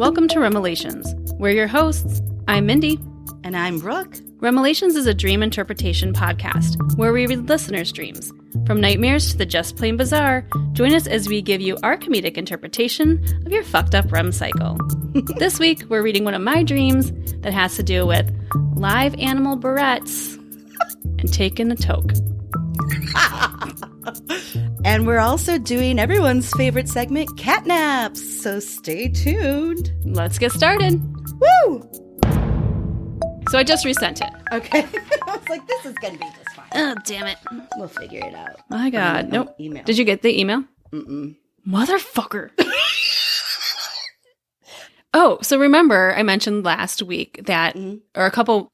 Welcome to Remelations. We're your hosts. I'm Mindy. And I'm Brooke. Remelations is a dream interpretation podcast where we read listeners' dreams. From nightmares to the just plain bizarre, join us as we give you our comedic interpretation of your fucked up REM cycle. This week, we're reading one of my dreams that has to do with live animal barrettes and taking the toke. And we're also doing everyone's favorite segment, catnaps. So stay tuned. Let's get started. Woo! So I just resent it. Okay. I was like, this is going to be just fine. Oh, damn it. We'll figure it out. My God. Nope. Email. Did you get the email? Mm-mm. Motherfucker. Oh, so remember I mentioned last week that, or a couple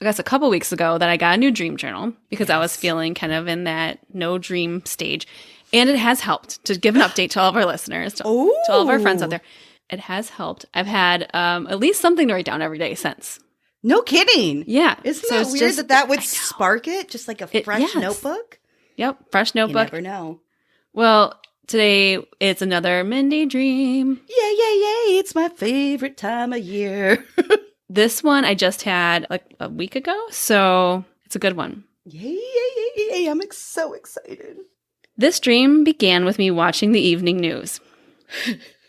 weeks ago, that I got a new dream journal because I was feeling kind of in that no dream stage. And it has helped, to give an update to all of our listeners, to all of our friends out there. It has helped. I've had at least something to write down every day since. No kidding. Yeah. Isn't that weird that would spark it? Just like a fresh notebook? Yep. Fresh notebook. You never know. Well, today it's another Mindy dream. Yay, yay, yay. It's my favorite time of year. This one I just had like a week ago, so it's a good one. Yay, yay, yay, yay. I'm so excited. This dream began with me watching the evening news.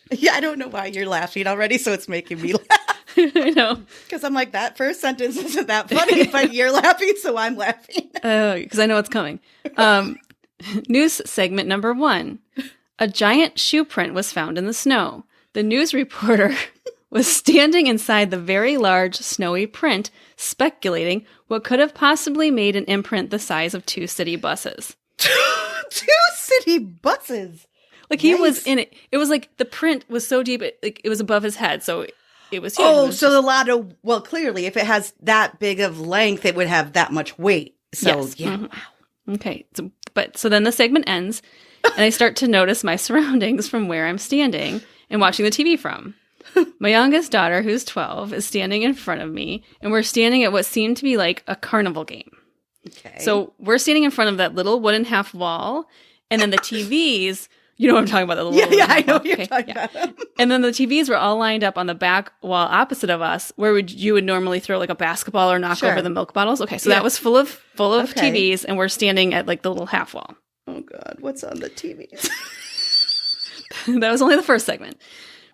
Yeah, I don't know why you're laughing already, so it's making me laugh. I know. Because I'm like, that first sentence isn't that funny, but you're laughing, so I'm laughing. Oh, because I know it's coming. News segment number 1. A giant shoe print was found in the snow. The news reporter was standing inside the very large snowy print, speculating what could have possibly made an imprint the size of 2 city buses. 2 city buses? Like he was in it. It was like the print was so deep, it was above his head, so it was huge. Oh, so clearly, if it has that big of length, it would have that much weight. So, yes. Yeah. Mm-hmm. Wow. Okay. So then the segment ends, and I start to notice my surroundings from where I'm standing and watching the TV from. My youngest daughter, who's 12, is standing in front of me, and we're standing at what seemed to be like a carnival game. Okay. So we're standing in front of that little wooden half wall, and then the TVs... You know what I'm talking about? The little I know what you're talking about. And then the TVs were all lined up on the back wall opposite of us, where you would normally throw like a basketball or knock over the milk bottles. Okay, so that was full of TVs, and we're standing at like the little half wall. Oh God, what's on the TVs? That was only the first segment.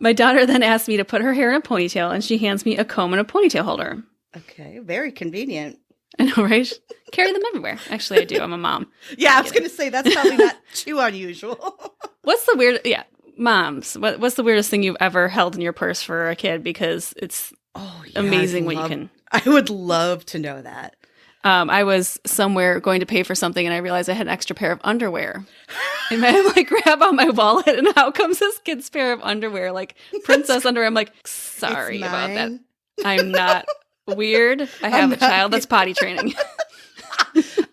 My daughter then asked me to put her hair in a ponytail, and she hands me a comb and a ponytail holder. Okay, very convenient. I know, right? Carry them everywhere. Actually, I do. I'm a mom. Yeah, I was going to say, that's probably not too unusual. What's the weird... Yeah, moms. What's the weirdest thing you've ever held in your purse for a kid? Because it's amazing what you can... I would love to know that. I was somewhere going to pay for something, and I realized I had an extra pair of underwear. And I like grab out my wallet, and out comes this kid's pair of underwear, like princess underwear. I'm like, sorry about that. I'm not... weird. I have a child that's potty training.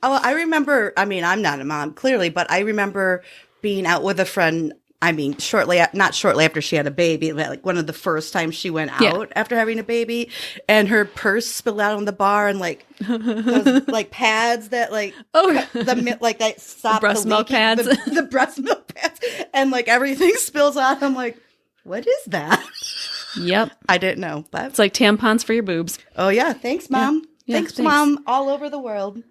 I remember, I'm not a mom, clearly, but I remember being out with a friend, not shortly after she had a baby, like one of the first times she went out after having a baby, and her purse spilled out on the bar, and like those like pads that like, that stop breast milk pads. The breast milk pads, and like everything spills out. I'm like, what is that? Yep. I didn't know, but it's like tampons for your boobs. Oh yeah. Thanks, Mom. Yeah, thanks, Mom, all over the world.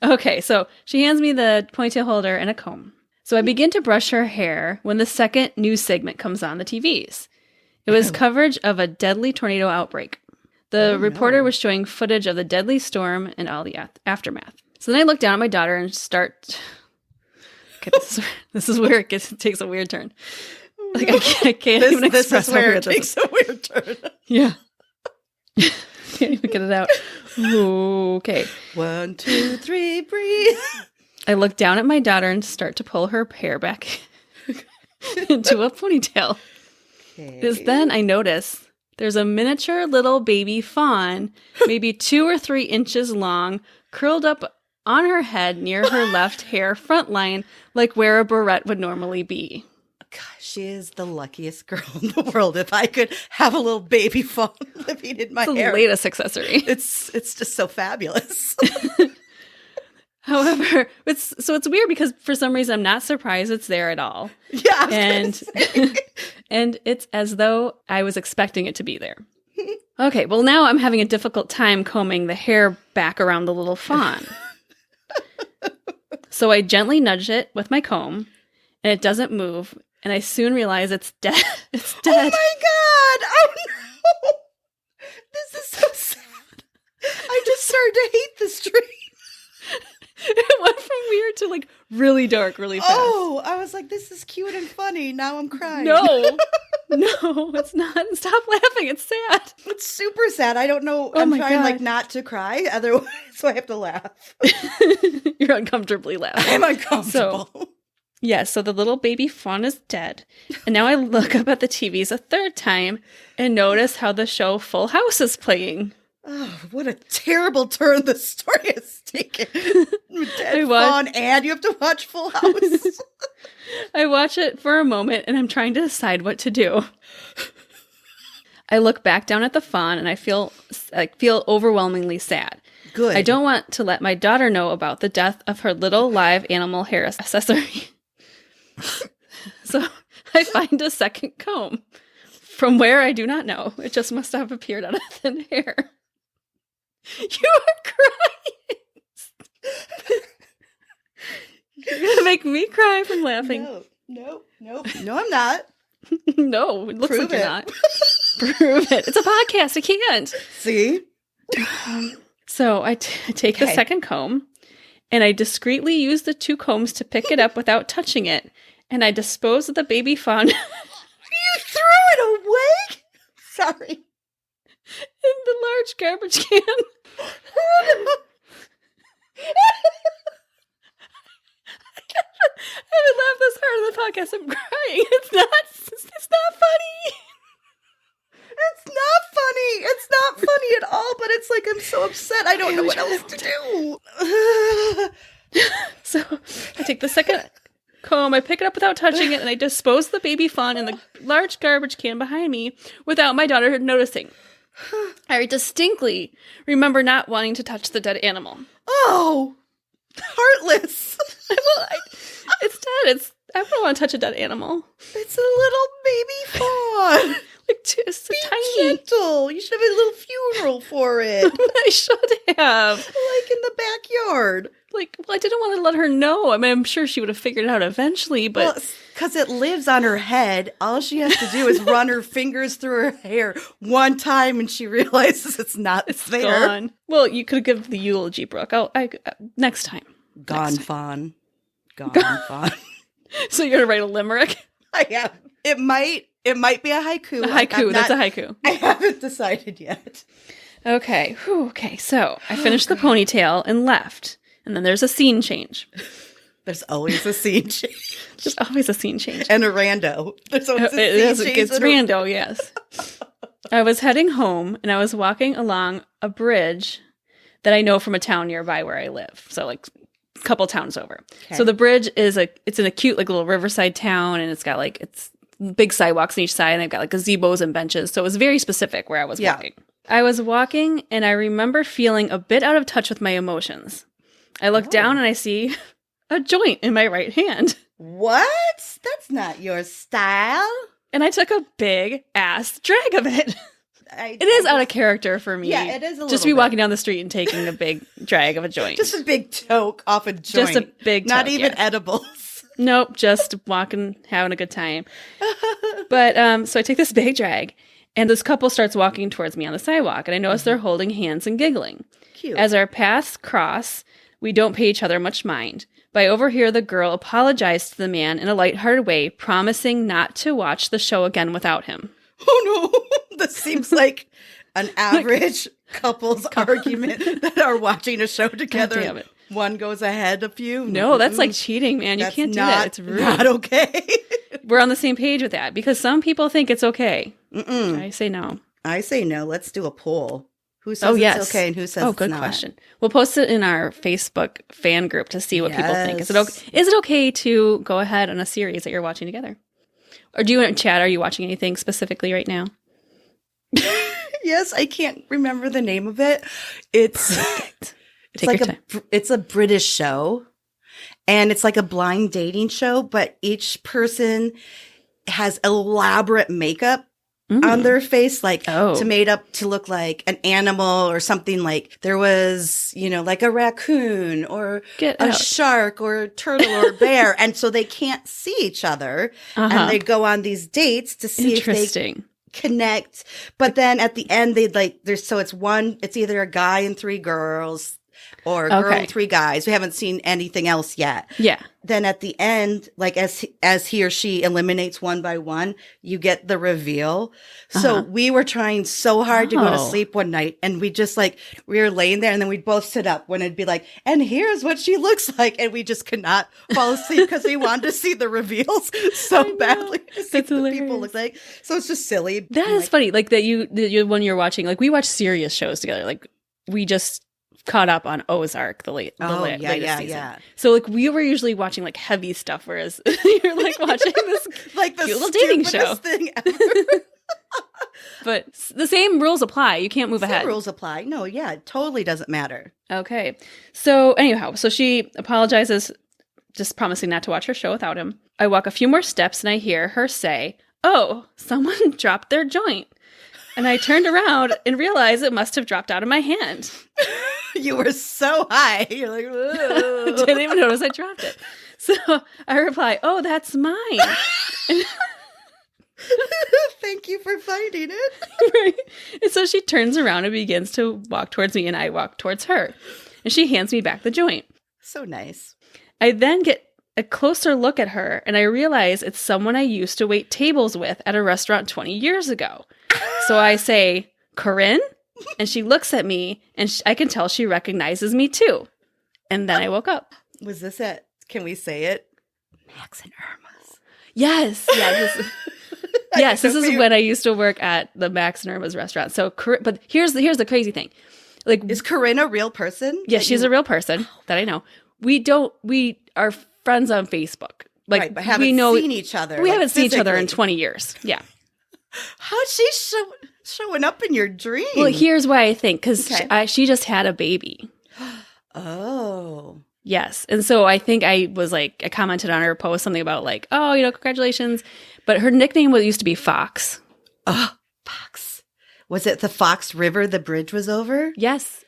Okay. So she hands me the ponytail holder and a comb. So I begin to brush her hair when the second news segment comes on the TVs. It was coverage of a deadly tornado outbreak. The reporter was showing footage of the deadly storm and all the aftermath. So then I look down at my daughter and start... Okay, this is where it takes a weird turn. Like I can't even express this is where it takes a weird turn. Yeah. Can't even get it out. Okay. 1, 2, 3, breathe. I look down at my daughter and start to pull her hair back into a ponytail. Okay. Because then I notice there's a miniature little baby fawn, maybe 2 or 3 inches long, curled up on her head near her left hair front line, like where a barrette would normally be. Gosh, she is the luckiest girl in the world. If I could have a little baby fawn living in my hair. It's the latest accessory. It's just so fabulous. However, it's weird because for some reason I'm not surprised it's there at all. Yeah. And it's as though I was expecting it to be there. Okay, well now I'm having a difficult time combing the hair back around the little fawn. So I gently nudge it with my comb, and it doesn't move, and I soon realize it's dead. It's dead. Oh my God! Oh no! This is so sad. I just started to hate this tree. It went from weird to like really dark really fast. Oh, I was like, this is cute and funny. Now I'm crying. No, it's not. Stop laughing. It's sad. It's super sad. I don't know. Oh I'm my trying God. like not to cry, otherwise, so I have to laugh. You're uncomfortably laughing. I'm uncomfortable. So the little baby fawn is dead. And now I look up at the TVs a third time and notice how the show Full House is playing. Oh, what a terrible turn the story has taken. Dead fawn, and you have to watch Full House. I watch it for a moment and I'm trying to decide what to do. I look back down at the fawn and I feel overwhelmingly sad. Good. I don't want to let my daughter know about the death of her little live animal hair accessory. So I find a second comb. From where I do not know. It just must have appeared out of thin air. You are crying. You're going to make me cry from laughing. No, I'm not. No, it looks Prove like it. you're not. Prove it. It's a podcast. I can't. See? So I take the second comb, and I discreetly use the two combs to pick it up without touching it, and I dispose of the baby fawn. You threw it away? Sorry. In the large garbage can. I haven't laughed this hard on the podcast. I'm crying. It's not funny. It's not funny. It's not funny at all, but it's like I'm so upset. I don't know what else to do. So I take the second comb, I pick it up without touching it, and I dispose the baby fawn in the large garbage can behind me without my daughter noticing. I distinctly remember not wanting to touch the dead animal. Oh, heartless. It's dead. I don't want to touch a dead animal. It's a little baby fawn. Like just Be tiny. gentle. You should have a little funeral for it. I should have. Like in the backyard. I didn't want to let her know. I mean, I'm sure she would have figured it out eventually, but because it lives on her head, all she has to do is run her fingers through her hair one time, and she realizes it's there. gone. Well, you could give the eulogy, Brooke. Next time. Gone fawn. Gone fawn. So you're gonna write a limerick? I have. It might be a haiku. A haiku. That's a haiku. I haven't decided yet. Okay. Whew, okay. So I finished the ponytail and left. And then there's a scene change. There's always a scene change. There's always a scene change. And a rando. There's always a scene change. It's rando, yes. I was heading home, and I was walking along a bridge that I know from a town nearby where I live. So, like, a couple towns over. Okay. So the bridge it's in a cute, like, little riverside town, and it's got, like, it's big sidewalks on each side, and they've got, like, gazebos and benches. So it was very specific where I was walking. I was walking, and I remember feeling a bit out of touch with my emotions. I look down and I see a joint in my right hand. What? That's not your style. And I took a big ass drag of it. It is out of character for me. Yeah, it is a little just to be walking down the street and taking a big drag of a joint. Just a big toke off a joint. Just a big toke, not even edibles. Nope, just walking, having a good time. But so I take this big drag, and this couple starts walking towards me on the sidewalk, and I notice they're holding hands and giggling. Cute. As our paths cross, we don't pay each other much mind. But I overhear the girl apologize to the man in a lighthearted way, promising not to watch the show again without him. Oh no, this seems like an average couple's argument that are watching a show together. God damn it. One goes ahead a few. No, that's like cheating, man. You can't do that. It's rude. Not okay. We're on the same page with that because some people think it's okay. I say no. I say no. Let's do a poll. Who says it's okay and who says it's not? Good question. We'll post it in our Facebook fan group to see what people think. Is it okay to go ahead on a series that you're watching together? Or do you want to chat? Are you watching anything specifically right now? Yes, I can't remember the name of it. It's Take your time. It's a British show, and it's like a blind dating show, but each person has elaborate makeup on their face, like to look like an animal or something. Like there was, like a raccoon or a shark or a turtle or a bear. And so they can't see each other. And they go on these dates to see if they connect. But then at the end, it's either a guy and 3 girls or a girl and 3 guys. We haven't seen anything else yet. Yeah. Then at the end, like as he or she eliminates one by one, you get the reveal. So we were trying so hard to go to sleep one night, and we just we were laying there, and then we'd both sit up when it'd be like, and here's what she looks like. And we just could not fall asleep because we wanted to see the reveals so badly. That's hilarious. People look like. So it's just silly. That is funny. Like that you when you're watching, like we watch serious shows together. Like we just caught up on Ozark, the latest season. Yeah. So like we were usually watching like heavy stuff, whereas you're like watching this like the little dating show thing ever. But the same rules apply. You can't move ahead. Rules apply. No, yeah, it totally doesn't matter. Okay. So anyhow, she apologizes, just promising not to watch her show without him. I walk a few more steps and I hear her say, "Oh, someone dropped their joint." And I turned around and realized it must have dropped out of my hand. You were so high. You're like, whoa. Didn't even notice I dropped it. So I reply, "Oh, that's mine." Thank you for finding it. Right. And so she turns around and begins to walk towards me, and I walk towards her. And she hands me back the joint. So nice. I then get a closer look at her, and I realize it's someone I used to wait tables with at a restaurant 20 years ago. So I say, "Corinne?" And she looks at me, and I can tell she recognizes me too. And then I woke up. Was this it? Can we say it? Max and Irma's. Yes. Yeah. Yes, this is when I used to work at the Max and Irma's restaurant. So, but here's the crazy thing. Like, is Corinne a real person? Yeah, she's a real person that I know. We are friends on Facebook. Like, right, but haven't seen each other. We haven't seen each other in 20 years. Yeah. How's she showing up in your dream? Well, here's why I think, because she just had a baby. Oh. Yes. And so I think I commented on her post something about like, "Oh, congratulations." But her nickname used to be Fox. Oh, Fox. Was it the Fox River the bridge was over? Yes.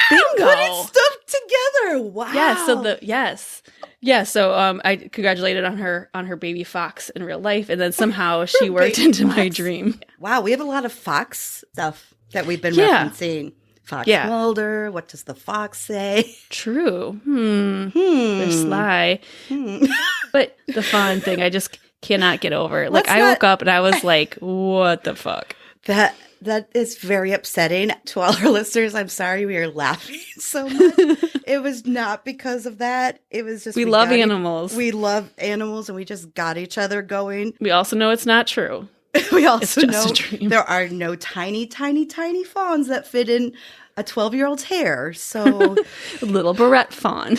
Bingo. Putting stuff together. Wow. Yeah, so I congratulated on her baby Fox in real life, and then somehow she worked into my dream. Wow, we have a lot of Fox stuff that we've been referencing. Fox Mulder, what does the fox say? True. They're sly. But the Fawn thing, I just cannot get over. Like, I woke up and I was like, what the fuck? That is very upsetting to all our listeners. I'm sorry we are laughing so much. It was not because of that. It was just we love animals. We love animals, and we just got each other going. We also know it's not true. We also know there are no tiny, tiny, tiny fawns that fit in a 12-year-old's hair. So little barrette fawn.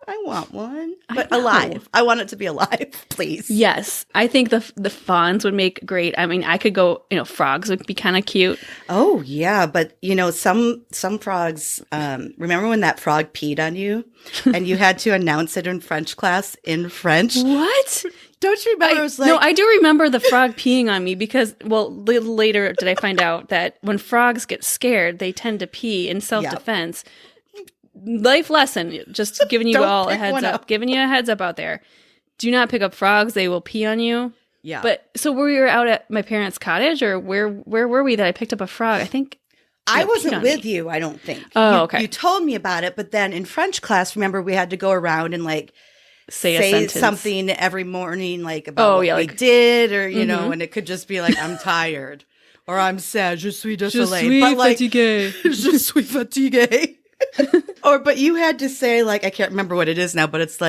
I want one, but alive. I want it to be alive, please. Yes, I think the fawns would make great. I mean, I could go. Frogs would be kind of cute. Oh yeah, but some frogs. Remember when that frog peed on you, and you had to announce it in French class in French? What? Don't you remember? No, I do remember the frog peeing on me because, little later did I find out that when frogs get scared, they tend to pee in self-defense. Yep. Life lesson, just giving you all a heads up. Giving you a heads up out there. Do not pick up frogs. They will pee on you. Yeah. But so we were out at my parents' cottage, or where were we that I picked up a frog? I think I wasn't with you, I don't think. Oh, okay. You told me about it, but then in French class, remember, we had to go around and say something every morning, about what we did, or, and it could just be I'm tired, or I'm sad, je suis désolé. Fatigué. Je suis fatigué. But you had to say, I can't remember what it is now, but it's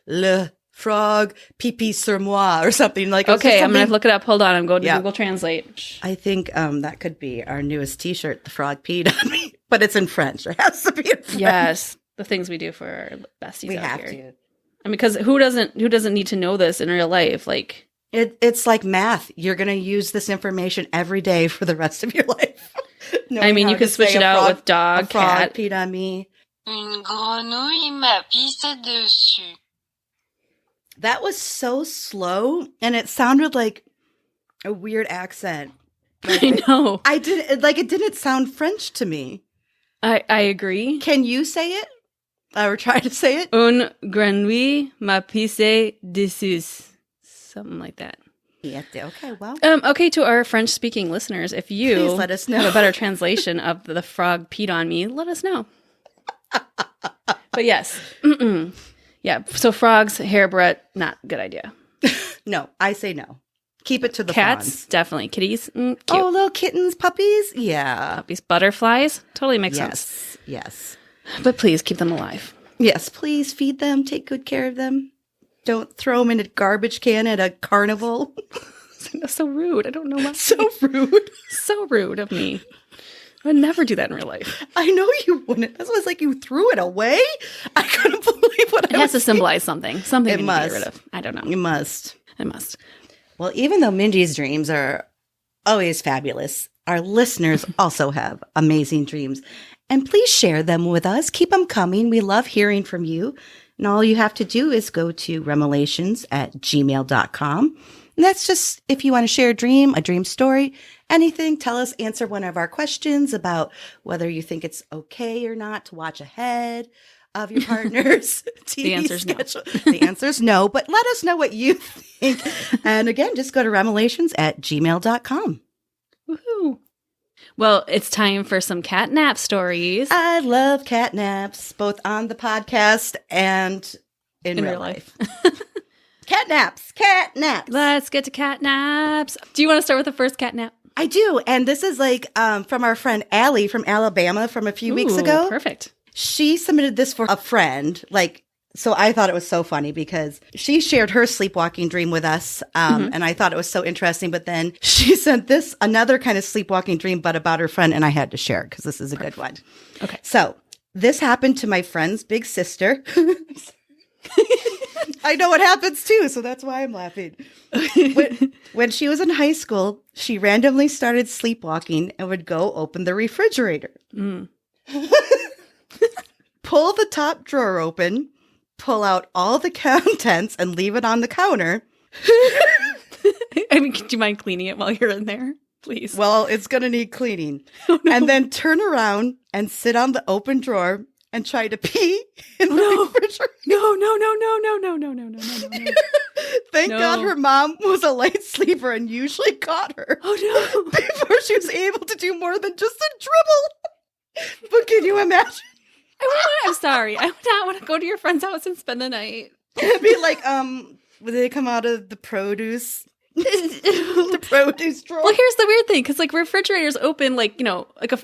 le frog pipi sur moi, or something Okay, I'm going to look it up. Hold on. I'm going to Google Translate. I think that could be our newest t-shirt, the frog peed on me, but it's in French. It has to be in French. Yes. The things we do for our besties out here. We have to. I mean, because who doesn't need to know this in real life? It's like math. You're going to use this information every day for the rest of your life. Knowing I mean, how you to could switch say it a out frog- with dog, a frog cat. peed on me. Une grenouille m'a pissé dessus. That was so slow, and it sounded like a weird accent. Like, I know. I did like it didn't sound French to me. I agree. Can you say it? Or try to say it? Une grenouille m'a pissé dessus. Something like that. Yeah. Okay. Well. Okay, to our French-speaking listeners, if you Please let us know. have a better translation of the frog peed on me, let us know. But yes. Yeah, so frogs, hairbreadth, not a good idea. No, I say no. Keep it to the Cats, fawns. definitely. Kitties, cute. Oh, little kittens, puppies? Yeah. Puppies, butterflies, totally makes sense. Yes. But please keep them alive. Yes, please feed them. Take good care of them. Don't throw them in a garbage can at a carnival. That's so rude. I don't know why. So rude. So rude of me. I would never do that in real life. I know you wouldn't. That's why it's like you threw it away. I couldn't believe what It has to symbolize something. Something It you need must. to get rid of. I don't know. You must. It must. Well, even though Mindy's dreams are always fabulous, our listeners also have amazing dreams. And please share them with us. Keep them coming. We love hearing from you. And all you have to do is go to remelations@gmail.com. And that's just if you want to share a dream story, anything, tell us, answer one of our questions about whether you think it's okay or not to watch ahead of your partner's TV The answer's no. schedule. The answer's no, but let us know what you think. And again, just go to remelations@gmail.com. Woohoo. Well, it's time for some cat nap stories. I love cat naps, both on the podcast and in real life. Cat naps. Let's get to cat naps. Do you want to start with the first cat nap? I do. And this is like from our friend Allie from Alabama from a few weeks Ooh, ago. Perfect. She submitted this for a friend. So I thought it was so funny because she shared her sleepwalking dream with us. And I thought it was so interesting. But then she sent another kind of sleepwalking dream, but about her friend. And I had to share it because this is a good one. Okay. So this happened to my friend's big sister. I know what happens too, so that's why I'm laughing. When she was in high school, she randomly started sleepwalking and would go open the refrigerator. Pull the top drawer open, pull out all the contents and leave it on the counter. I mean, do you mind cleaning it while you're in there? Please. Well, it's going to need cleaning. Oh, no. And then turn around and sit on the open drawer and try to pee in the refrigerator. No. Thank No. God her mom was a light sleeper and usually caught her. Oh, no. Before she was able to do more than just a dribble. But can you imagine? I'm sorry. I would not want to go to your friend's house and spend the night. It'd be like, would they come out of the produce? The produce drawer? Well, here's the weird thing, because like refrigerators open like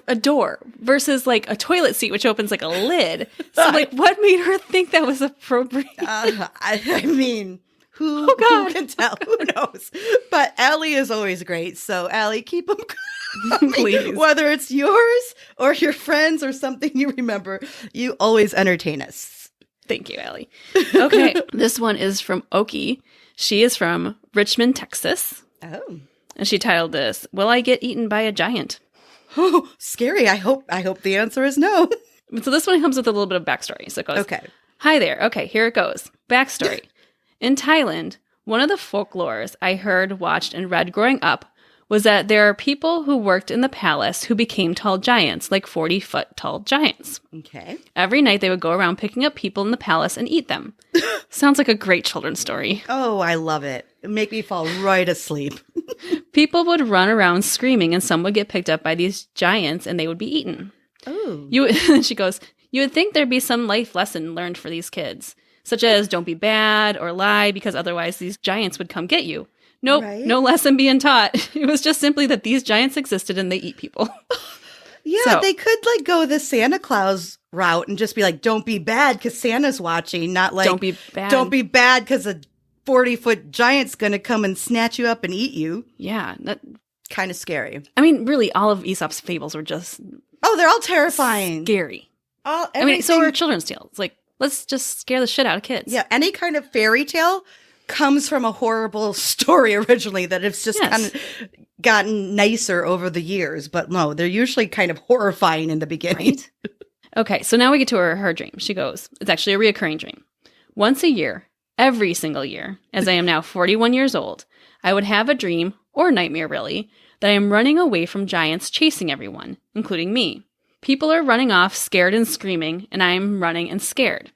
a door versus like a toilet seat, which opens like a lid. So like, what made her think that was appropriate? I mean, who can tell? Who knows? But Allie is always great. So Allie, keep them coming. Please. Whether it's yours or your friends or something you remember, you always entertain us. Thank you, Allie. Okay, this one is from Oki. She is from Richmond, Texas. Oh. And she titled this, "Will I Get Eaten by a Giant?" Oh, scary. I hope the answer is no. So this one comes with a little bit of backstory. So it goes, Okay. Hi there. Okay, here it goes. Backstory. In Thailand, one of the folklores I heard, watched, and read growing up was that there are people who worked in the palace who became tall giants, like 40-foot tall giants. Okay. Every night they would go around picking up people in the palace and eat them. Sounds like a great children's story. Oh, I love it. Make me fall right asleep. People would run around screaming and some would get picked up by these giants and they would be eaten. Oh. She goes, you would think there'd be some life lesson learned for these kids, such as don't be bad or lie because otherwise these giants would come get you. Nope, Right. No lesson being taught. It was just simply that these giants existed and they eat people. Yeah, So- they could like go the Santa Claus route and just be like, don't be bad because Santa's watching, not like, Don't be bad. Don't be bad because a 40-foot giant's going to come and snatch you up and eat you. Yeah. Kind of scary. I mean, really, all of Aesop's fables were just Oh, they're all terrifying. scary. All, I mean, so everything- are children's tales. Like, let's just scare the shit out of kids. Yeah, any kind of fairy tale comes from a horrible story originally that it's just kind of gotten nicer over the years. But no, they're usually kind of horrifying in the beginning. Right? Okay, so now we get to her dream. She goes, it's actually a reoccurring dream. Once a year, every single year, as I am now 41 years old, I would have a dream, or nightmare really, that I am running away from giants chasing everyone, including me. People are running off scared and screaming, and I am running and scared.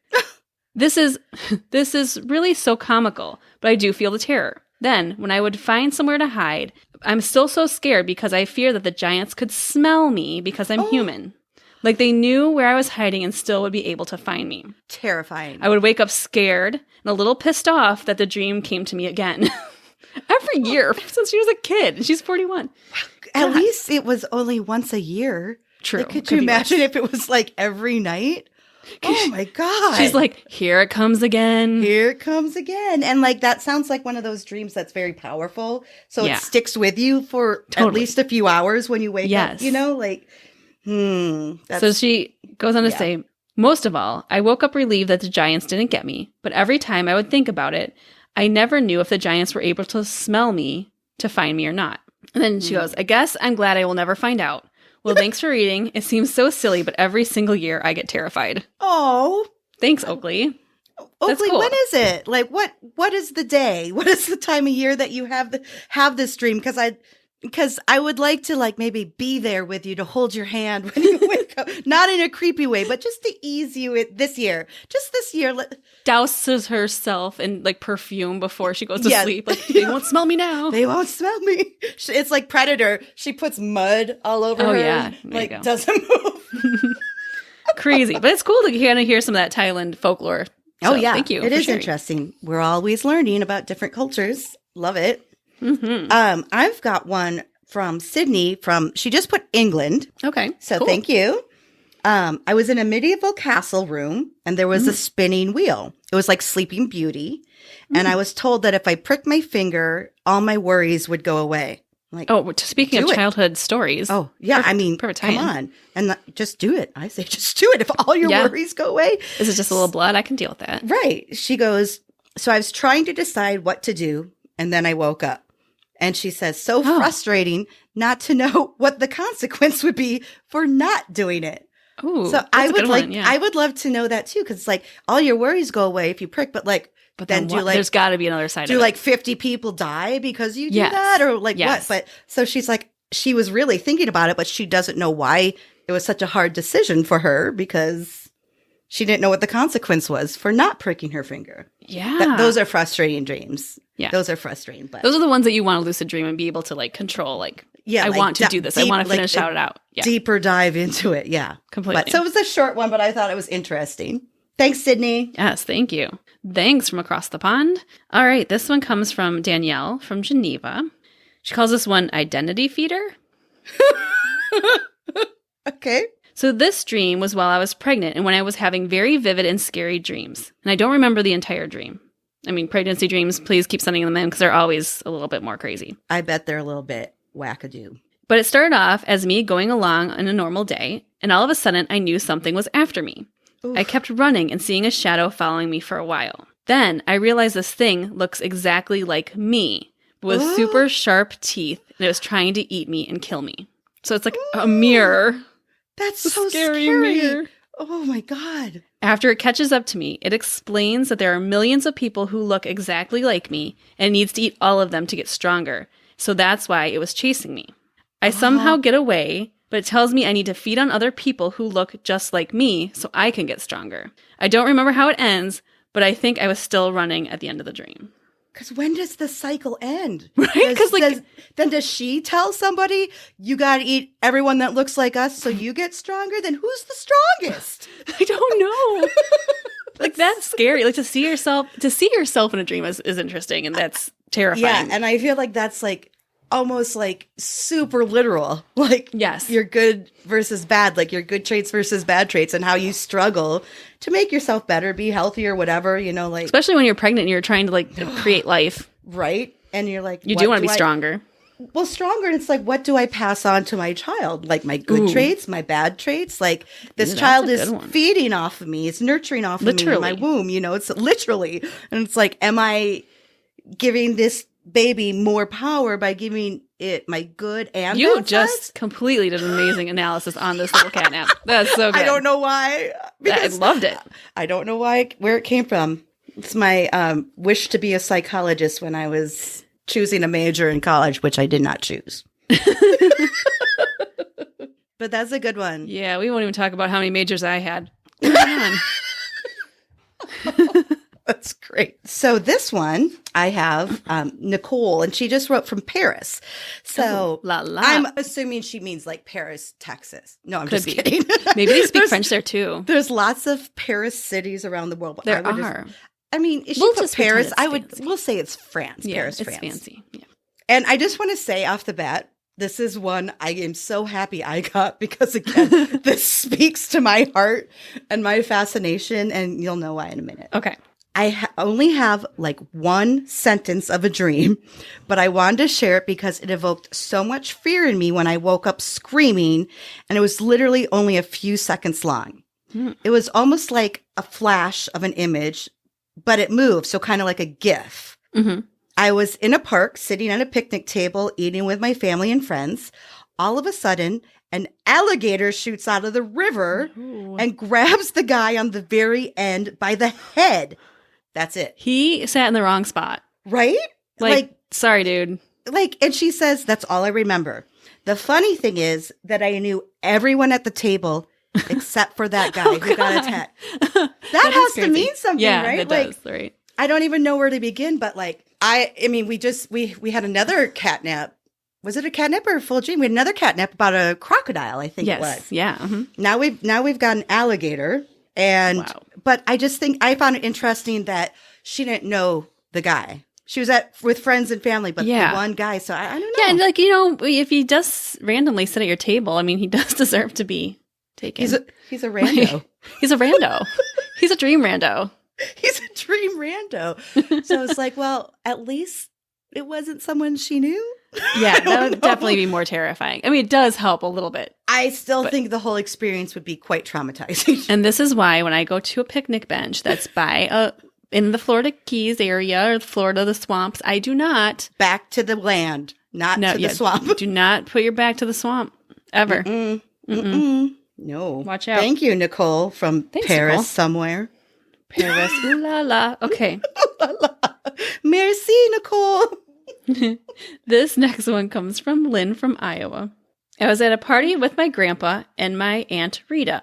This is really so comical, but I do feel the terror. Then, when I would find somewhere to hide, I'm still so scared because I fear that the giants could smell me because I'm human. Like they knew where I was hiding and still would be able to find me. Terrifying. I would wake up scared and a little pissed off that the dream came to me again. Every year since she was a kid. And she's 41. At least it was only once a year. True. Like, could you imagine if it was like every night? Oh my God. She's like, here it comes again. Here it comes again. And like, that sounds like one of those dreams that's very powerful. So it sticks with you for at least a few hours when you wake up, you know, like, So she goes on to say, most of all, I woke up relieved that the giants didn't get me. But every time I would think about it, I never knew if the giants were able to smell me to find me or not. And then she goes, I guess I'm glad I will never find out. Well, thanks for reading. It seems so silly, but every single year I get terrified. Oh. Thanks, Oakley. Oakley, cool. when is it? Like, what is the day? What is the time of year that you have this dream? Because I would like to like maybe be there with you to hold your hand when you wake up, not in a creepy way, but just to ease you this year. Just this year. Douses herself in like perfume before she goes to sleep. Like, they won't smell me now. They won't smell me. It's like Predator. She puts mud all over her. Yeah. Like, doesn't move. Crazy. But it's cool to kind of hear some of that Thailand folklore. So, thank you. It is sharing. interesting. We're always learning about different cultures. Love it. I've got one from Sydney she just put England. Okay. So thank you. I was in a medieval castle room and there was a spinning wheel. It was like Sleeping Beauty. And I was told that if I pricked my finger, all my worries would go away. Like, speaking of childhood stories. Oh, yeah. Perfect come on. And just do it. I say, just do it. If all your worries go away. Is it just a little blood? I can deal with that. Right. She goes, so I was trying to decide what to do. And then I woke up. And she says, frustrating not to know what the consequence would be for not doing it. Ooh, so I would love to know that too. Cause like all your worries go away if you prick, but then there's gotta be another side of it. Do like 50 people die because you do that or like what? But so she's like, she was really thinking about it, but she doesn't know why it was such a hard decision for her because she didn't know what the consequence was for not pricking her finger. Yeah. Those are frustrating dreams. Yeah. Those are frustrating. But those are the ones that you want to lucid dream and be able to like control. Like, I want to do this. I want to finish it out. Yeah. Deeper dive into it. Yeah. Completely. So it was a short one, but I thought it was interesting. Thanks, Sydney. Yes, thank you. Thanks from across the pond. All right. This one comes from Danielle from Geneva. She calls this one Identity Feeder. Okay. So this dream was while I was pregnant and when I was having very vivid and scary dreams. And I don't remember the entire dream. I mean, pregnancy dreams, please keep sending them in because they're always a little bit more crazy. I bet they're a little bit wackadoo. But it started off as me going along on a normal day, and all of a sudden I knew something was after me. Oof. I kept running and seeing a shadow following me for a while. Then I realized this thing looks exactly like me, with super sharp teeth, and it was trying to eat me and kill me. So it's like a mirror. That's so scary. Mirror. Oh my God. After it catches up to me, it explains that there are millions of people who look exactly like me and it needs to eat all of them to get stronger. So that's why it was chasing me. I somehow get away, but it tells me I need to feed on other people who look just like me so I can get stronger. I don't remember how it ends, but I think I was still running at the end of the dream. Because when does the cycle end? Right? Because then does she tell somebody, you got to eat everyone that looks like us so you get stronger? Then who's the strongest? I don't know. Like, that's scary. Like, to see yourself in a dream is interesting, and that's terrifying. Yeah, and I feel like that's like almost like super literal. Like, yes, your good versus bad, like your good traits versus bad traits, and how you struggle to make yourself better, be healthier, whatever, you know, like. Especially when you're pregnant and you're trying to like create life. Right. And you're like, you do want to be stronger. Well, stronger. And it's like, what do I pass on to my child? Like my good traits, my bad traits. Like this child is feeding off of me. It's nurturing off of me in my womb. You know, it's literally. And it's like, am I giving this baby more power by giving it my good and You bad just sides? completely did an amazing analysis on this little catnap. That's so good. I don't know why. I loved it. I don't know where it came from. It's my wish to be a psychologist when I was choosing a major in college, which I did not choose. But that's a good one. Yeah, we won't even talk about how many majors I had. Come on. That's great. So this one I have Nicole, and she just wrote from Paris. So la la. I'm assuming she means like Paris, Texas. No, I'm Could just be. kidding. Maybe they speak French there too. There's lots of Paris cities around the world. But There I would are. I mean, if she We'll put just pretend Paris, it's fancy. we'll say it's France. Yeah, Paris, it's France. fancy. Yeah. And I just want to say off the bat, this is one I am so happy I got because, again, this speaks to my heart and my fascination, and you'll know why in a minute. Okay. I only have like one sentence of a dream, but I wanted to share it because it evoked so much fear in me when I woke up screaming, and it was literally only a few seconds long. It was almost like a flash of an image, but it moved, so kind of like a GIF. Mm-hmm. I was in a park sitting at a picnic table eating with my family and friends. All of a sudden, an alligator shoots out of the river and grabs the guy on the very end by the head. That's it. He sat in the wrong spot. Right? Like sorry, dude. And she says, that's all I remember. The funny thing is that I knew everyone at the table except for that guy who got attacked. That has to mean something, yeah, right? It does, right? I don't even know where to begin, but I mean, we had another catnap. Was it a catnap or a full dream? We had another catnap about a crocodile, I think it was. Yeah. Mm-hmm. Now we've got an alligator, and Wow. but I just think I found it interesting that she didn't know the guy. She was with friends and family, but the one guy. So I don't know. Yeah, and if he does randomly sit at your table, I mean, he does deserve to be taken. He's a rando. He's a rando. He's a dream rando. He's a dream rando. So it's like, well, at least it wasn't someone she knew. Yeah, that would definitely be more terrifying. I mean, it does help a little bit. I still think the whole experience would be quite traumatizing. And this is why when I go to a picnic bench that's in the Florida Keys area or Florida, the swamps, I do not. Back to the land, not to the swamp. Do not put your back to the swamp, ever. Mm-mm. Mm-mm. No. Watch out. Thank you, Nicole, from Paris Nicole. somewhere. Paris. Ooh la la. Okay. Merci, Nicole. This next one comes from Lynn from Iowa. I was at a party with my grandpa and my Aunt Rita.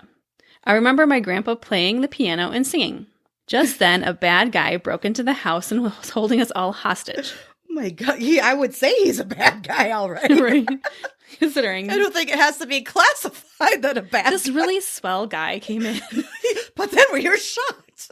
I remember my grandpa playing the piano and singing. Just then, a bad guy broke into the house and was holding us all hostage. Oh my God. I would say he's a bad guy, all right. Right. Considering. I don't think it has to be classified that a bad This really swell guy came in. But then we were shocked.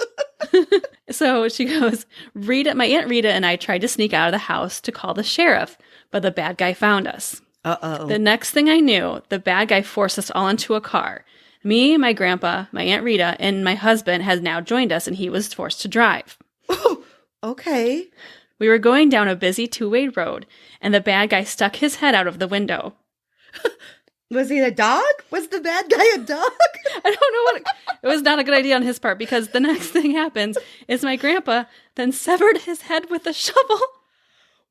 So she goes, my Aunt Rita and I tried to sneak out of the house to call the sheriff, but the bad guy found us. Uh-oh. The next thing I knew, the bad guy forced us all into a car. Me, my grandpa, my Aunt Rita, and my husband has now joined us, and he was forced to drive. Okay. We were going down a busy two-way road, and the bad guy stuck his head out of the window. Was he a dog? Was the bad guy a dog? I don't know it was not a good idea on his part, because the next thing happens is my grandpa then severed his head with a shovel.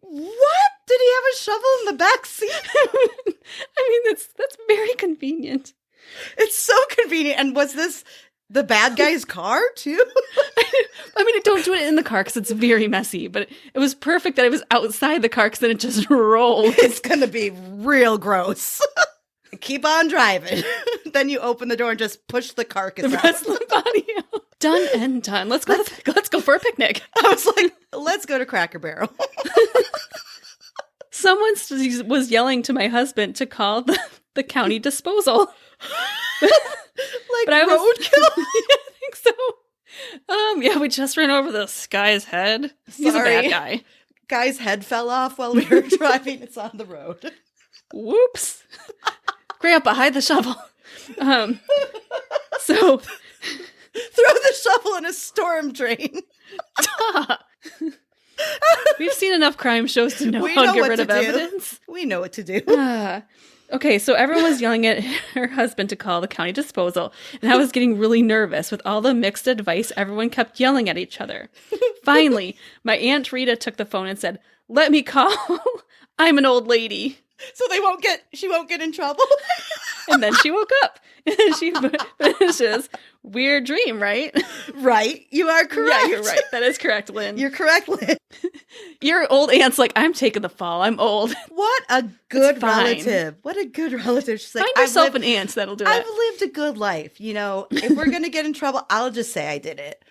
What? Did he have a shovel in the back seat? I mean, that's very convenient. It's so convenient. And was this the bad guy's car, too? I mean, don't do it in the car because it's very messy, but it was perfect that it was outside the car because then it just rolled. It's going to be real gross. Keep on driving. Then you open the door and just push the carcass The out. rest of the body out. Done and done. Let's go for a picnic. I was like, let's go to Cracker Barrel. Someone was yelling to my husband to call the county disposal. Like But I was roadkill? Yeah, I think so. Yeah, we just ran over this guy's head. He's a Sorry. bad guy. Guy's head fell off while we were driving. It's on the road. Whoops. Grandpa, hide the shovel. So Throw the shovel in a storm drain. we've seen enough crime shows to know We how know to get what rid to of do. evidence. We know what to do. Okay, so everyone was yelling at her husband to call the county disposal, and I was getting really nervous with all the mixed advice. Everyone kept yelling at each other. Finally, my Aunt Rita took the phone and said, "Let me call. I'm an old lady." So she won't get in trouble. And then she woke up. And she finishes, "Weird dream, right?" Right. You are correct. Yeah, you're right. That is correct, Lynn. You're correct, Lynn. Your old aunt's like, "I'm taking the fall. I'm old." What a good It's fine. relative. What a good relative. She's like, Find yourself an aunt that'll do I've it. lived a good life. You know, if we're going to get in trouble, I'll just say I did it.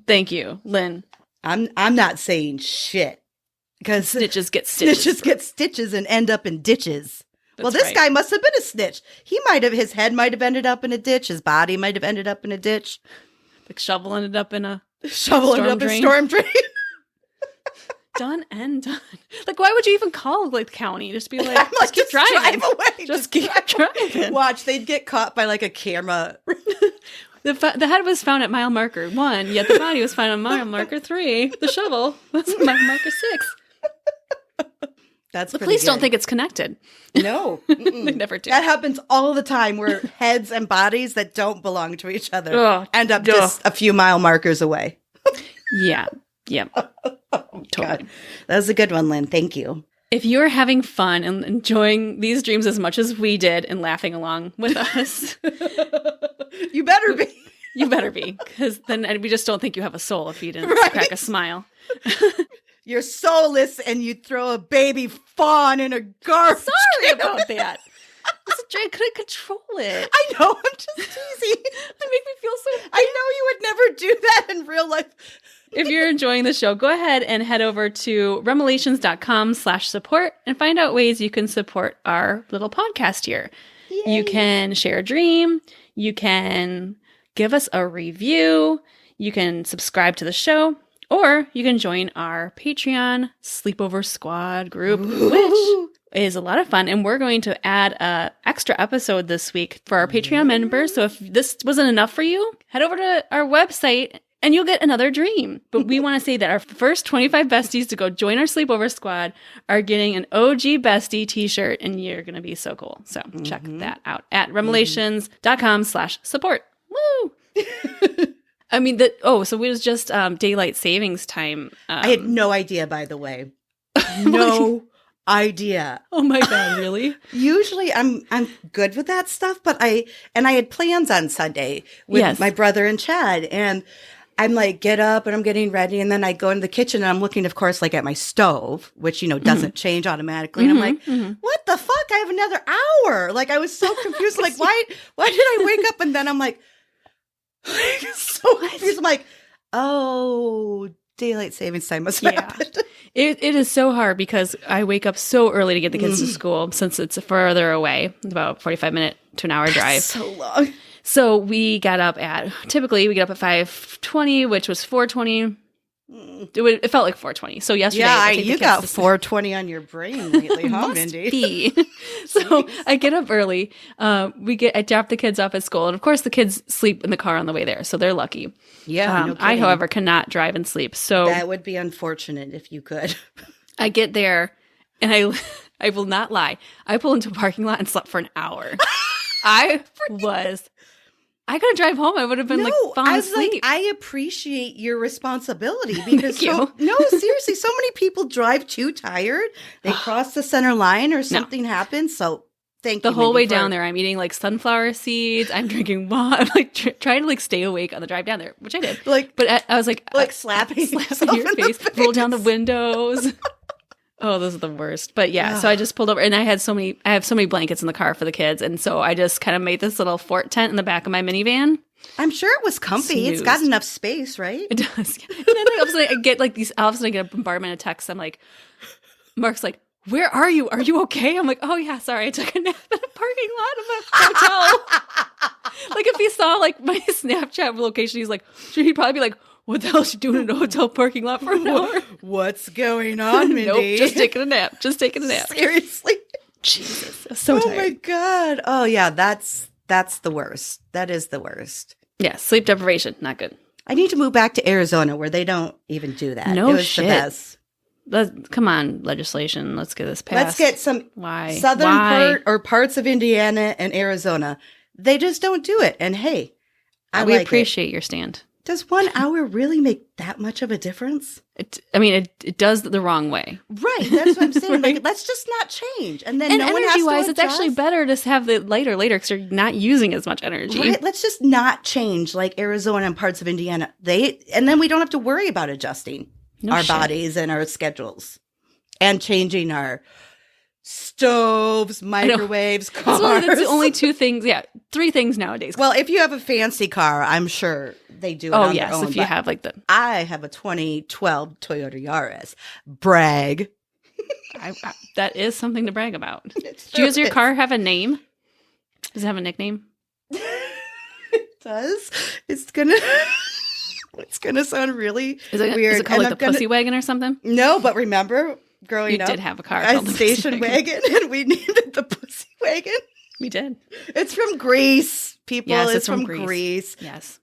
Thank you, Lynn. I'm not saying shit. Because Snitches get stitches. snitches get stitches and end up in ditches. Well, That's this right. guy must have been a snitch. His head might have ended up in a ditch. His body might have ended up in a ditch. The shovel ended up in a Shovel ended up in a drain. storm drain. done and done. Like, why would you even call like the county? Just be like, I'm like, just keep driving. drive away. Just keep driving. Watch, they'd get caught by like a camera. The head was found at mile marker 1, yet the body was found at mile marker 3. The shovel was at mile marker 6. That's The pretty police don't good. think it's connected. No. They never do. That happens all the time where heads and bodies that don't belong to each other Ugh. end up Ugh. just a few mile markers away. Yeah. Yeah. God. Totally. That was a good one, Lynn. Thank you. If you're having fun and enjoying these dreams as much as we did and laughing along with us, You better be. you better be, because then we just don't think you have a soul if you didn't Right. crack a smile. You're soulless and you throw a baby fawn in a garbage. Sorry can. about that. I couldn't control it. I know. I'm just teasing. It made me feel so. I know you would never do that in real life. If you're enjoying the show, go ahead and head over to remelations.com/support and find out ways you can support our little podcast here. Yay. You can share a dream. You can give us a review. You can subscribe to the show. Or you can join our Patreon Sleepover Squad group, which is a lot of fun. And we're going to add an extra episode this week for our Patreon members. So if this wasn't enough for you, head over to our website and you'll get another dream. But we want to say that our first 25 besties to go join our Sleepover Squad are getting an OG Bestie t-shirt, and you're going to be so cool. So check that out at remelations.com/support. Woo! I mean, so it was just daylight savings time. I had no idea, by the way. No idea. Oh my God, really? Usually I'm good with that stuff, but I had plans on Sunday with Yes. my brother and Chad, and I'm like, get up and I'm getting ready. And then I go into the kitchen and I'm looking, of course, like at my stove, which, doesn't change automatically. And I'm like, what the fuck? I have another hour. Like, I was so confused. Like, why did I wake up? And then I'm like, so confused. I'm like, oh, daylight savings time must have happened. It is so hard because I wake up so early to get the kids to school since it's further away, about 45-minute to an hour drive. So long. So we got up at 5:20, which was 4:20. It felt like 4:20. So yesterday, Yeah, I take the you kids got to 420 on your brain lately, huh, Must Mindy? be. So I get up early. I drop the kids off at school, and of course the kids sleep in the car on the way there, so they're lucky. Yeah, no I, kidding. however, cannot drive and sleep. So That would be unfortunate if you could. I get there, and I will not lie. I pull into a parking lot and slept for an hour. I could drive home. I would have been falling I was asleep. like, I appreciate your responsibility because Thank you. no, seriously, so many people drive too tired. They cross the center line or something happens. So thank the you. whole Mindy, way for- down there, I'm eating sunflower seeds. I'm drinking water. I'm trying to stay awake on the drive down there, which I did. Like I was like slapping slapping your yourself in the face, roll down the face. windows. Oh, those are the worst. But yeah, so I just pulled over, and I have so many blankets in the car for the kids, and so I just kind of made this little fort tent in the back of my minivan. I'm sure it was comfy. It's got enough space, right? It does. And then all of a sudden I get all of a sudden I get a bombardment of texts. I'm like, Mark's like, "Where are you? Are you okay?" I'm like, "Oh yeah, sorry, I took a nap in a parking lot of a hotel." If he saw my Snapchat location, he'd probably be like, "What the hell is she doing in a hotel parking lot for an hour?" What's going on, Mindy? Nope, just taking a nap. Just taking a nap. Seriously. Jesus, I'm so Oh tired. my God. Oh yeah, that's the worst. That is the worst. Yeah, sleep deprivation, not good. I need to move back to Arizona where they don't even do that. No it was shit. the best. Come on, legislation. Let's get this passed. Let's get some Why? southern Why? part or parts of Indiana and Arizona. They just don't do it. And hey, We like appreciate your stand. Does 1 hour really make that much of a difference? It does the wrong way. Right. That's what I'm saying. Like, let's just not change. And then no one has to energy-wise, it's actually adjust. better to have the later because you're not using as much energy. Right. Let's just not change like Arizona and parts of Indiana. And then we don't have to worry about adjusting our bodies and our schedules and changing our stoves, microwaves, cars. That's the only 2 things. Yeah, 3 things nowadays. Well, if you have a fancy car, I'm sure they do it on their own. If you have like I have a 2012 Toyota Yaris. Brag. that is something to brag about. Does your car have a name? Does it have a nickname? It does. It's gonna sound really weird. Is it called like the Pussy Wagon or something? No, but remember growing up, you did have a car a called the station wagon, and we named it the Pussy Wagon. We did. It's from Greece, people. Yes, it's from Greece. Yes.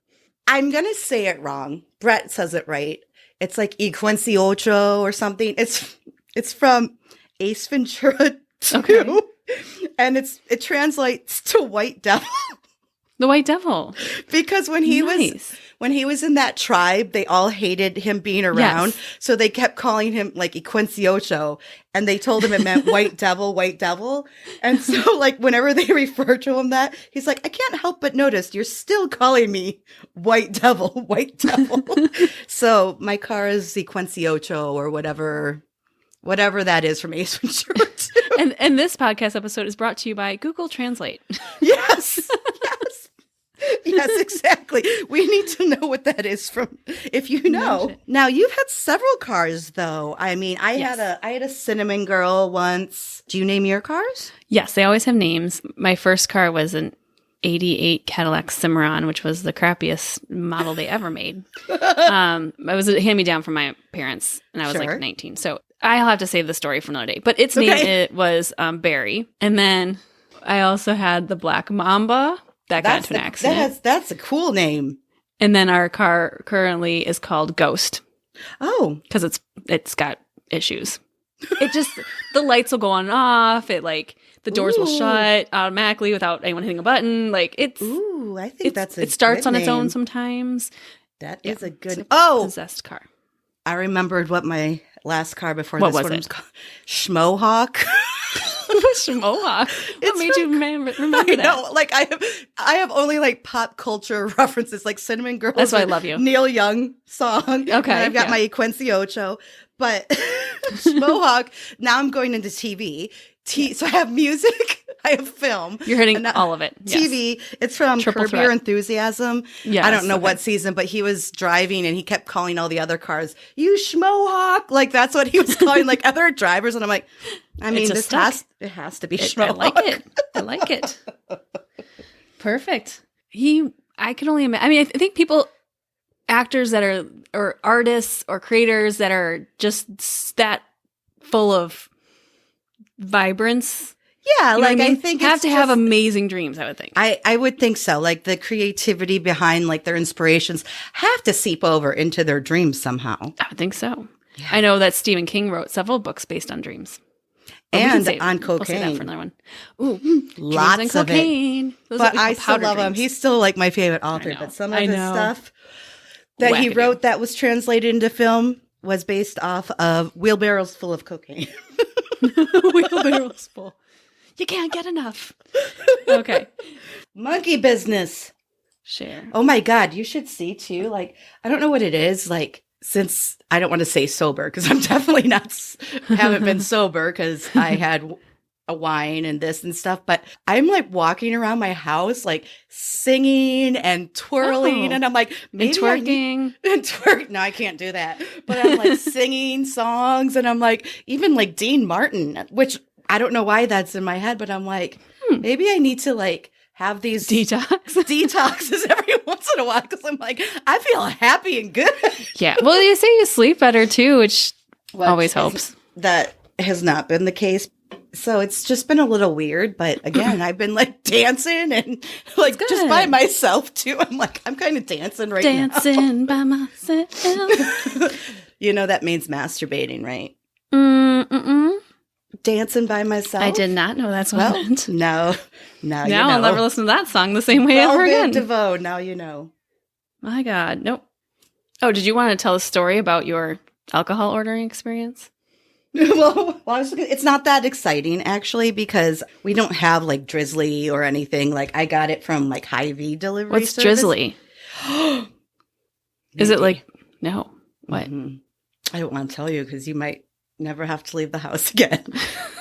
I'm gonna say it wrong. Brett says it right. It's like Ocho or something. It's from Ace Ventura 2. Okay. And it translates to White Devil. The White Devil. Because when he was in that tribe, they all hated him being around. Yes. So they kept calling him like Ocho, and they told him it meant White Devil, White Devil. And so like whenever they refer to him that, he's like, I can't help but notice you're still calling me White Devil, White Devil. So my car is Ocho or whatever that is from Ace Ventura 2. And this podcast episode is brought to you by Google Translate. Yes. Yes, exactly. We need to know what that is from, if you know. Now, you've had several cars, though. I mean, I had a Cinnamon Girl once. Do you name your cars? Yes, they always have names. My first car was an 88 Cadillac Cimarron, which was the crappiest model they ever made. It was a hand-me-down from my parents, and I was like 19. So I'll have to save the story for another day. But its name it was Barry. And then I also had the Black Mamba. That got into an accident. That's a cool name. And then our car currently is called Ghost. Oh. Because it's got issues. It just, the lights will go on and off. It like, the doors will shut automatically without anyone hitting a button. Like it's. Ooh, I think it starts on its own sometimes. That is a good. Possessed car. I remembered what my last car before what this was one it? was called. Schmohawk. Schmohawk. What made you remember that? No, like I have only like pop culture references, like Cinnamon Girls. That's why I love you. Neil Young song. Okay, and I've got my Ocho, but Schmohawk. Now I'm going into TV. So I have music, I have film. You're hitting all of it. TV. Yes. It's from Curb Your Enthusiasm. Yes, I don't know what season, but he was driving and he kept calling all the other cars, "You Schmohawk!" Like that's what he was calling like other drivers. And I'm like, I mean, it has to be Schmohawk. I like it. Perfect. I can only imagine. I mean, I think actors that are, or artists or creators that are just that full of vibrance. Yeah, like I think have to have amazing dreams, I would think. I would think so. Like the creativity behind like their inspirations have to seep over into their dreams somehow. I would think so. Yeah. I know that Stephen King wrote several books based on dreams. And on cocaine. We'll say that for another one. Ooh, lots of cocaine. It. But I still love him. He's still like my favorite author. But some of his stuff that he wrote that was translated into film was based off of wheelbarrows full of cocaine. Wheelbarrows full. You can't get enough. Okay. Monkey business. Share. Oh my God. You should see too. Like, I don't know what it is. Like, since I don't want to say sober, because I'm definitely haven't been sober because I had a wine and this and stuff. But I'm like walking around my house, like singing and twirling. And I'm like, maybe twerking. Twerk. No, I can't do that. But I'm like singing songs. And I'm like, even like Dean Martin, which I don't know why that's in my head, but I'm like, maybe I need to like have these detoxes every once in a while because I'm like, I feel happy and good. Yeah. Well, you say you sleep better too, which always helps. That has not been the case. So it's just been a little weird. But again, I've been like dancing and like just by myself too. I'm like, I'm kind of dancing now. Dancing by myself. You know, that means masturbating, right? Mm-mm. Dancing by myself. I did not know that's what it meant. No. Now you know. I'll never listen to that song the same way ever again. DeVoe, now you know. My God. Nope. Oh, did you want to tell a story about your alcohol ordering experience? Well, it's not that exciting, actually, because we don't have, like, Drizzly or anything. Like, I got it from, like, Hy-Vee delivery What's service. Drizzly? Is it like, no. What? Mm-hmm. I don't want to tell you because you might never have to leave the house again.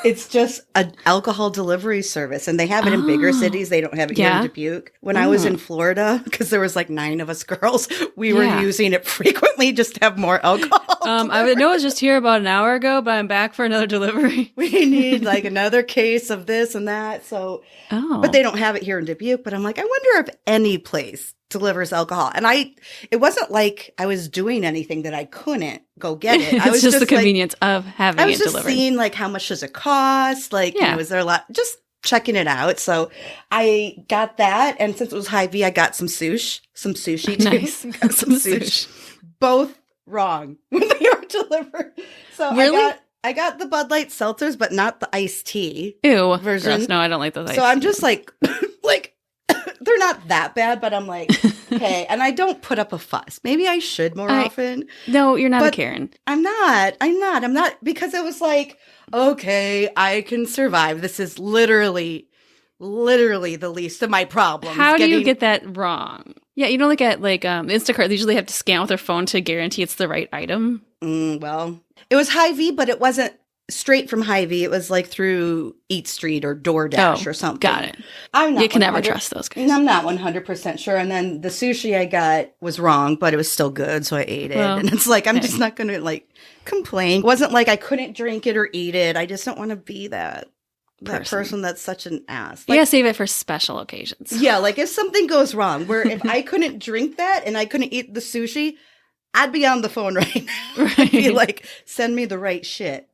It's just an alcohol delivery service, and they have it in bigger cities. They don't have it here in Dubuque. When I was in Florida, because there was like 9 of us girls, we were using it frequently just to have more alcohol. I know it was just here about an hour ago, but I'm back for another delivery. We need like another case of this and that. So, but they don't have it here in Dubuque. But I'm like, I wonder if any place delivers alcohol. And it wasn't like I was doing anything that I couldn't go get it. It's I was just the like, convenience of having it delivered. I was just seeing like how much does it cost? Like, you know, is there a lot? Just checking it out. So I got that. And since it was Hy-Vee, I got some sushi too. Nice. Got some sushi. Both wrong when they were delivered. So really? I got the Bud Light seltzers, but not the iced tea version. Gross. No, I don't like those iced So I'm tea. just like they're not that bad, but I'm like, okay. And I don't put up a fuss. Maybe I should more often. No, you're not a Karen. I'm not because it was like, okay, I can survive. This is literally the least of my problems. How do you get that wrong? Yeah, you don't look at like Instacart. They usually have to scan with their phone to guarantee it's the right item. Well, it was Hy-Vee, but it wasn't straight from Hy-Vee. It was like through Eat Street or DoorDash or something. Got it. You can never trust those guys. I'm not 100% sure. And then the sushi I got was wrong, but it was still good, so I ate it. Well, and it's like, I'm just not going to like complain. It wasn't like I couldn't drink it or eat it. I just don't want to be that person that's such an ass. Like, you gotta save it for special occasions. Yeah, like if something goes wrong, where if I couldn't drink that and I couldn't eat the sushi, I'd be on the phone right now. Right. I'd be like, send me the right shit.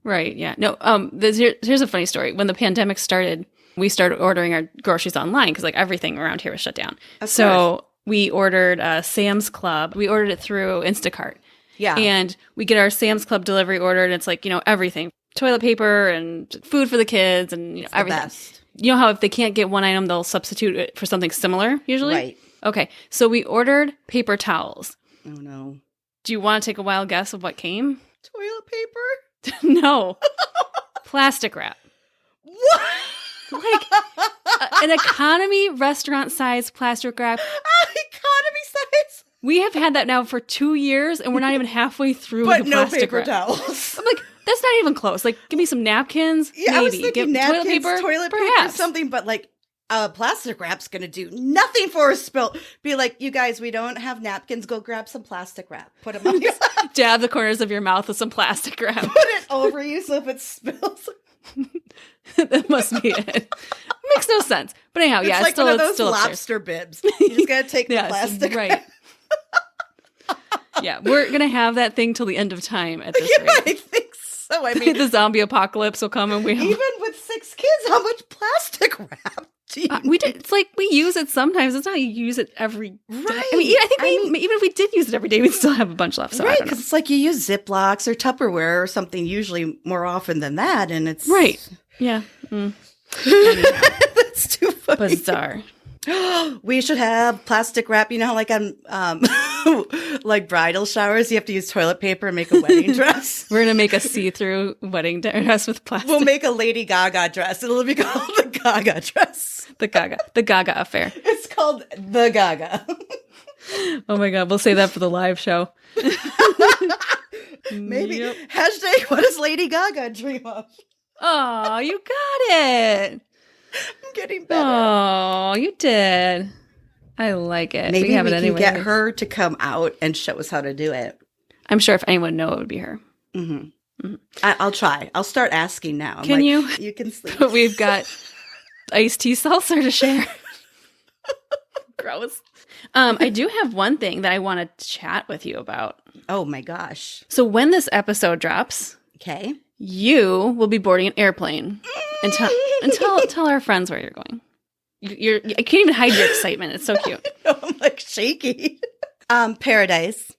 Right, yeah. No, here's a funny story. When the pandemic started, we started ordering our groceries online because like everything around here was shut down. So we ordered Sam's Club. We ordered it through Instacart. Yeah. And we get our Sam's Club delivery ordered, and it's like, you know, everything. Toilet paper and food for the kids and, you know, everything. Best. You know how if they can't get one item, they'll substitute it for something similar usually? Right. Okay. So we ordered paper towels. Oh, no. Do you want to take a wild guess of what came? Toilet paper? No. Plastic wrap. What? Like an economy restaurant size plastic wrap. Economy size? We have had that now for 2 years, and we're not even halfway through the plastic wrap. But no paper towels. I'm like, that's not even close. Like, give me some napkins. Yeah, maybe. I was thinking napkins, toilet paper, something, but like plastic wrap's going to do nothing for a spill. Be like, you guys, we don't have napkins. Go grab some plastic wrap. Put them on your Dab the corners of your mouth with some plastic wrap. Put it over you so if it spills. That must be it. Makes no sense. But anyhow, it's like one of those lobster bibs. You just got to take the plastic right. Yeah, we're going to have that thing till the end of time at this rate. I think so. I mean, the zombie apocalypse will come, and we have... Even with 6 kids, how much plastic wrap do you we did. It's like we use it sometimes. It's not you use it every day. I mean, I think even if we did use it every day, we'd still have a bunch left. So right, because it's like you use Ziplocs or Tupperware or something usually more often than that, and it's... Right. Yeah. That's too funny. Bizarre. We should have plastic wrap. You know how like on like bridal showers, you have to use toilet paper and make a wedding dress? We're going to make a see-through wedding dress with plastic. We'll make a Lady Gaga dress. It'll be called the Gaga dress. The Gaga affair. It's called the Gaga. Oh my God. We'll say that for the live show. Maybe. Yep. Hashtag what does Lady Gaga dream of? Oh, you got it. I'm getting better. Oh, you did. I like it. Maybe we can get her to come out and show us how to do it. I'm sure if anyone would know, it would be her. Mm-hmm. Mm-hmm. I'll try. I'll start asking now. Can you? You can sleep. But we've got iced tea seltzer to share. Gross. I do have one thing that I want to chat with you about. Oh my gosh. So when this episode drops, okay, you will be boarding an airplane. And tell our friends where you're going. I can't even hide your excitement. It's so cute. I'm like shaky. Paradise,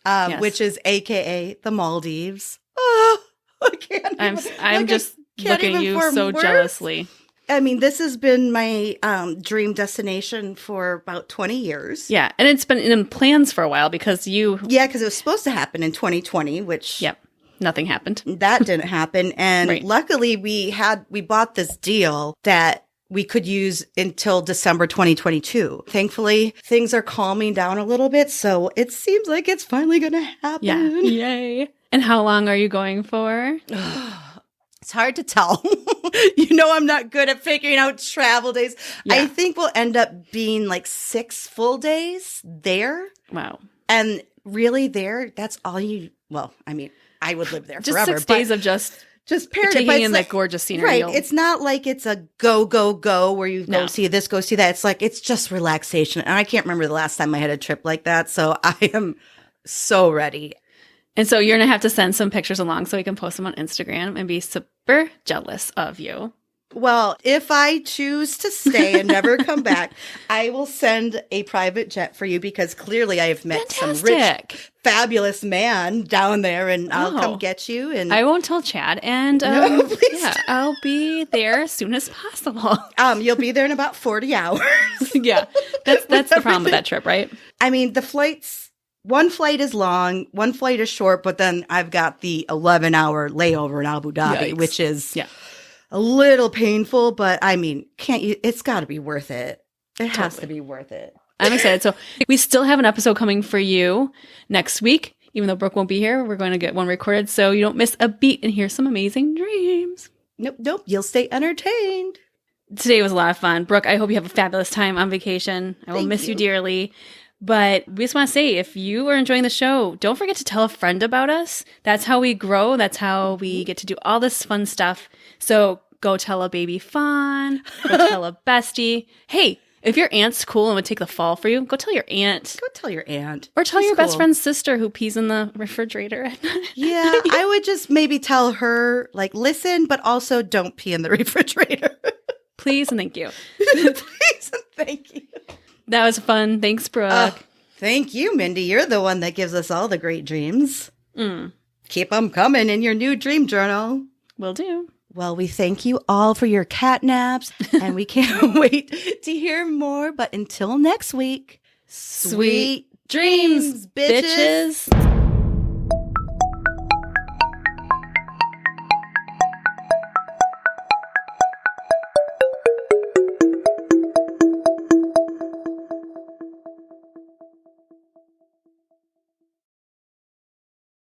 yes. Which is AKA the Maldives. Oh, I'm just looking at you so jealously. I mean, this has been my dream destination for about 20 years. Yeah, and it's been in plans for a while because you... Yeah, because it was supposed to happen in 2020, which... Yep, nothing happened. That didn't happen. And Right. luckily, we bought this deal that we could use until December 2022. Thankfully, things are calming down a little bit, so it seems like it's finally going to happen. Yeah, yay. And how long are you going for? It's hard to tell. You know, I'm not good at figuring out travel days. Yeah. I think we'll end up being like 6 full days there. Wow. And really there, that's all you, well, I mean, I would live there Just forever. 6 days of just paradise. taking in that gorgeous scenery. Right. It's not like it's a go where you go see this, go see that. It's like, it's just relaxation. And I can't remember the last time I had a trip like that. So I am so ready. And so you're going to have to send some pictures along so we can post them on Instagram and be super jealous of you. Well, if I choose to stay and never come back, I will send a private jet for you because clearly I have met some rich, fabulous man down there and I'll come get you. And I won't tell Chad. And I'll be there as soon as possible. You'll be there in about 40 hours. Yeah, that's the problem with that trip, right? I mean, the flights... One flight is long, one flight is short, but then I've got the 11-hour layover in Abu Dhabi, which is a little painful, but I mean, it's got to be worth it. It has to be worth it. I'm excited. So we still have an episode coming for you next week. Even though Brooke won't be here, we're going to get one recorded so you don't miss a beat and hear some amazing dreams. Nope. You'll stay entertained. Today was a lot of fun. Brooke, I hope you have a fabulous time on vacation. I will miss you dearly. But we just want to say, if you are enjoying the show, don't forget to tell a friend about us. That's how we grow. That's how we get to do all this fun stuff. So go tell a baby Fawn. Go tell a bestie. Hey, if your aunt's cool and would take the fall for you, go tell your aunt. Go tell your aunt. Or tell your best friend's sister who pees in the refrigerator at night. Yeah, I would just maybe tell her, like, listen, but also don't pee in the refrigerator. Please and thank you. Please and thank you. That was fun. Thanks, Brooke. Thank you, Mindy. You're the one that gives us all the great dreams. Keep them coming in your new dream journal. Will do. Well, we thank you all for your cat naps, and we can't wait to hear more. But until next week, sweet dreams, bitches.